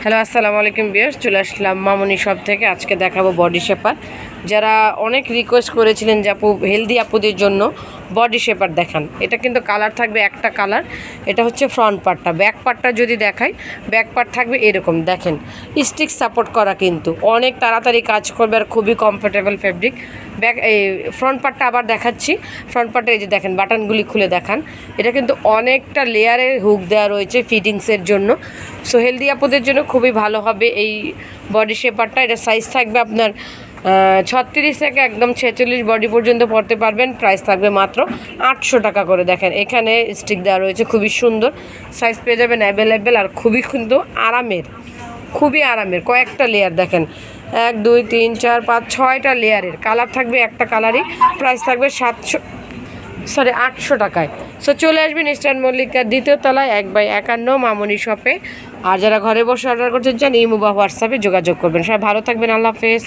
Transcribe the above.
Hello আসসালামু আলাইকুম viewers, চলে আসলাম মামুনি শপ থেকে। আজকে দেখাবো বডি শেপার। যারা অনেক রিকোয়েস্ট করেছিলেন যে আপু হেলদি আপুদের জন্য বডি শেপার দেখান। এটা কিন্তু কালার থাকবে একটা কালার। এটা হচ্ছে ফ্রন্ট পার্টটা। ব্যাক পার্টটা যদি দেখাই, ব্যাক পার্ট থাকবে এরকম, দেখেন স্টিক সাপোর্ট করা, কিন্তু অনেক তাড়াতাড়ি কাজ করবে আর খুবই কমফোর্টেবল ফেব্রিক। ব্যাক এই ফ্রন্ট পার্টটা আবার দেখাচ্ছি। ফ্রন্ট পার্টে এই যে দেখেন বাটনগুলি খুলে দেখান। এটা কিন্তু অনেকটা লেয়ারে হুক দেওয়া রয়েছে ফিটিংসের জন্য। সো হেলদি আপুদের জন্য খুবই ভালো হবে এই বডি শেপারটা। এটা সাইজ থাকবে আপনার 36 থেকে একদম 46 বডি পর্যন্ত পরতে পারবেন। প্রাইস থাকবে মাত্র 800 টাকা করে। দেখেন এখানে স্টিক দেওয়া রয়েছে, খুবই সুন্দর সাইজ পেয়ে যাবেন অ্যাভেলেবেল, আর খুবই কিন্তু আরামের, খুবই আরামের। কয়েকটা লেয়ার দেখেন, 1 2 3 4 5 6টা লেয়ারের। কালার থাকবে একটা কালারই। প্রাইস থাকবে 800 টাকায়। সো চলে আসবেন ইস্টার্ন মল্লিকার 2য় তলায় 1/51 মামুনি শপে। আর যারা ঘরে বসে অর্ডার করতে চান ইমো বা হোয়াটসঅ্যাপে যোগাযোগ করবেন। সবাই ভালো থাকবেন, আল্লাহ হাফেজ।